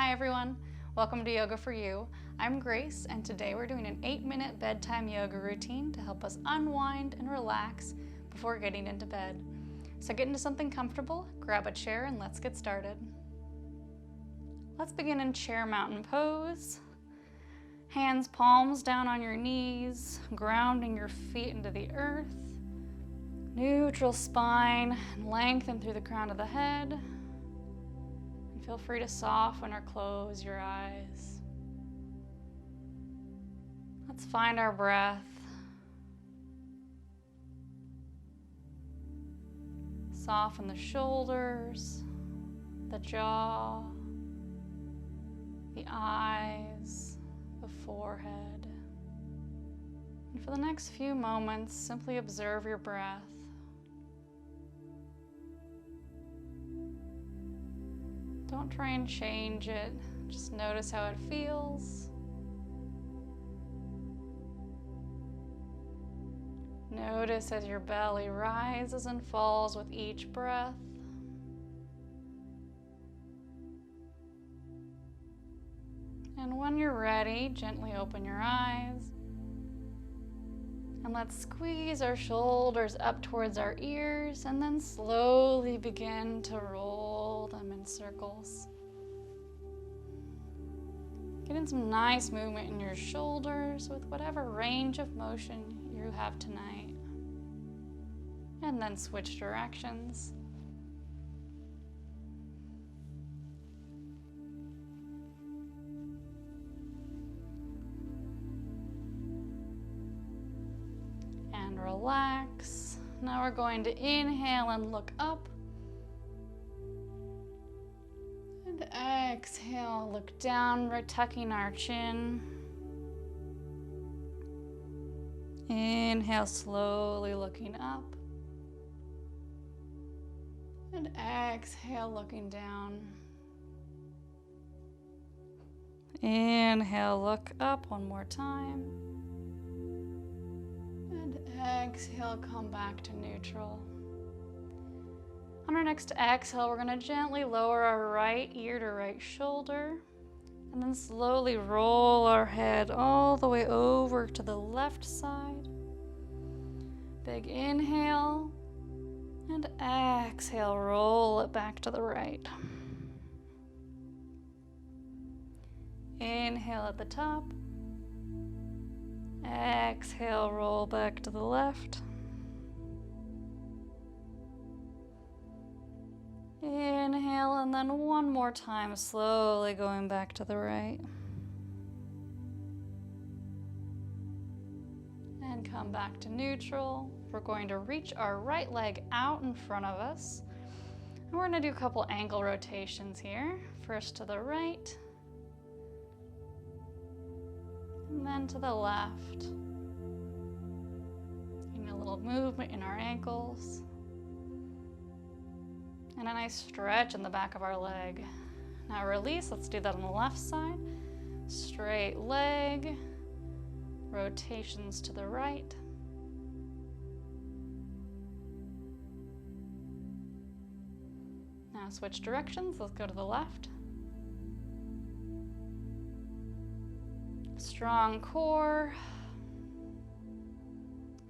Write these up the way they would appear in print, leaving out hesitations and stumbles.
Hi everyone, welcome to Yoga for You. I'm Grace and today we're doing an 8-minute bedtime yoga routine to help us unwind and relax before getting into bed. So get into something comfortable, grab a chair and let's get started. Let's begin in chair mountain pose. Hands palms down on your knees, grounding your feet into the earth. Neutral spine and lengthen through the crown of the head. Feel free to soften or close your eyes. Let's find our breath. Soften the shoulders, the jaw, the eyes, the forehead. And for the next few moments, simply observe your breath. Don't try and change it, just notice how it feels. Notice as your belly rises and falls with each breath. And when you're ready, gently open your eyes. And let's squeeze our shoulders up towards our ears and then slowly begin to roll them in circles. Getting some nice movement in your shoulders with whatever range of motion you have tonight. And then switch directions. Relax. Now we're going to inhale and look up. And exhale, look down, tucking our chin. Inhale, slowly looking up. And exhale, looking down. Inhale, look up one more time. Exhale, come back to neutral. On our next exhale, we're going to gently lower our right ear to right shoulder and then slowly roll our head all the way over to the left side. Big inhale and exhale, roll it back to the right. Inhale at the top. Exhale, roll back to the left. Inhale, and then one more time, slowly going back to the right. And come back to neutral. We're going to reach our right leg out in front of us. And we're going to do a couple ankle rotations here. First to the right. And then to the left. Getting a little movement in our ankles. And a nice stretch in the back of our leg. Now release, let's do that on the left side. Straight leg, rotations to the right. Now switch directions, let's go to the left. Strong core,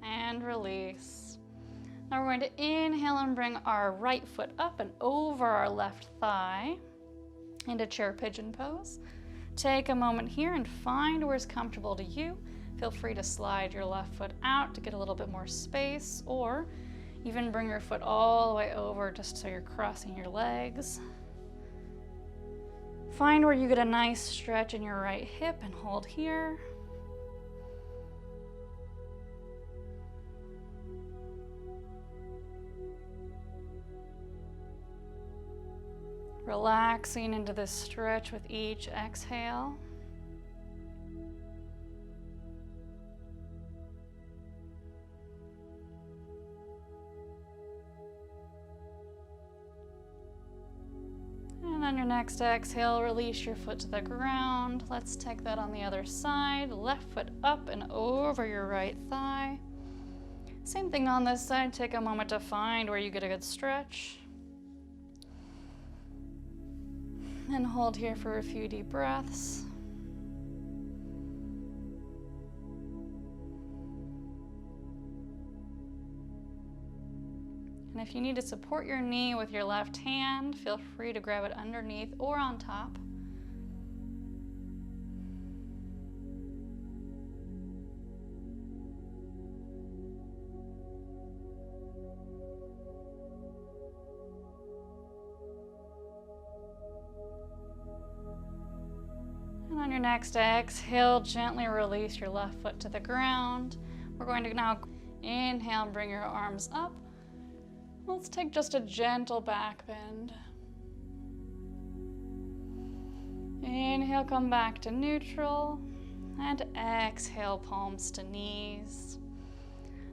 and release. Now we're going to inhale and bring our right foot up and over our left thigh into chair pigeon pose. Take a moment here and find where's comfortable to you. Feel free to slide your left foot out to get a little bit more space, or even bring your foot all the way over just so you're crossing your legs. Find where you get a nice stretch in your right hip and hold here. Relaxing into this stretch with each exhale. And on your next exhale, release your foot to the ground. Let's take that on the other side. Left foot up and over your right thigh. Same thing on this side. Take a moment to find where you get a good stretch. And hold here for a few deep breaths. And if you need to support your knee with your left hand, feel free to grab it underneath or on top. And on your next exhale, gently release your left foot to the ground. We're going to now inhale and bring your arms up. Let's take just a gentle back bend. Inhale, come back to neutral. And exhale, palms to knees.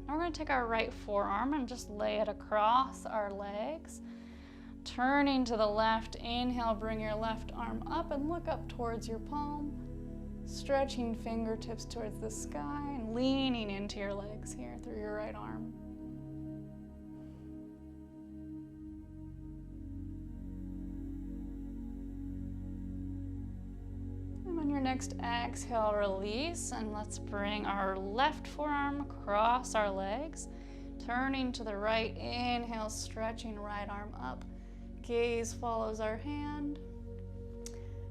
Now we're going to take our right forearm and just lay it across our legs. Turning to the left, inhale, bring your left arm up and look up towards your palm. Stretching fingertips towards the sky and leaning into your legs here through your right arm. And on your next exhale, release, and let's bring our left forearm across our legs. Turning to the right, inhale, stretching right arm up. Gaze follows our hand.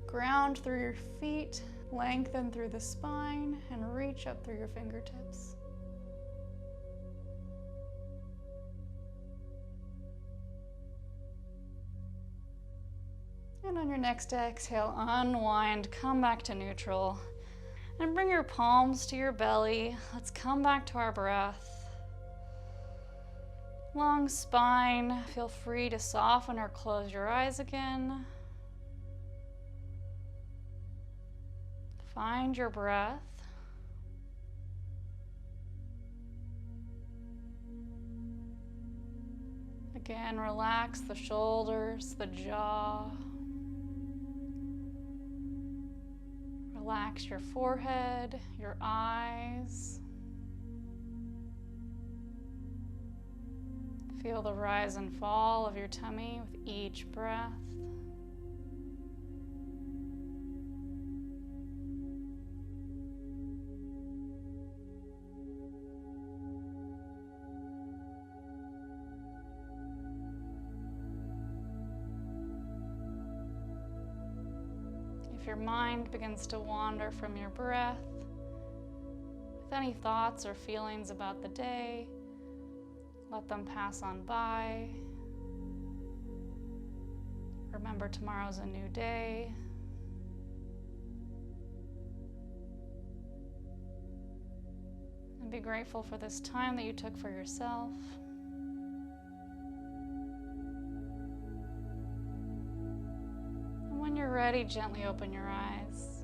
Ground through your feet, lengthen through the spine, and reach up through your fingertips. And on your next exhale, unwind, come back to neutral, and bring your palms to your belly. Let's come back to our breath. Long spine, feel free to soften or close your eyes again. Find your breath. Again, relax the shoulders, the jaw. Relax your forehead, your eyes. Feel the rise and fall of your tummy with each breath. If your mind begins to wander from your breath, with any thoughts or feelings about the day, let them pass on by. Remember, tomorrow's a new day. And be grateful for this time that you took for yourself. And when you're ready, gently open your eyes.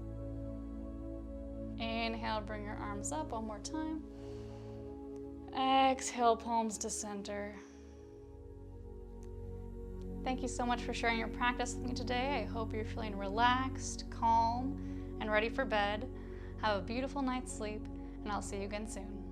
Inhale, bring your arms up one more time. Exhale, palms to center. Thank you so much for sharing your practice with me today. I hope you're feeling relaxed, calm, and ready for bed. Have a beautiful night's sleep, and I'll see you again soon.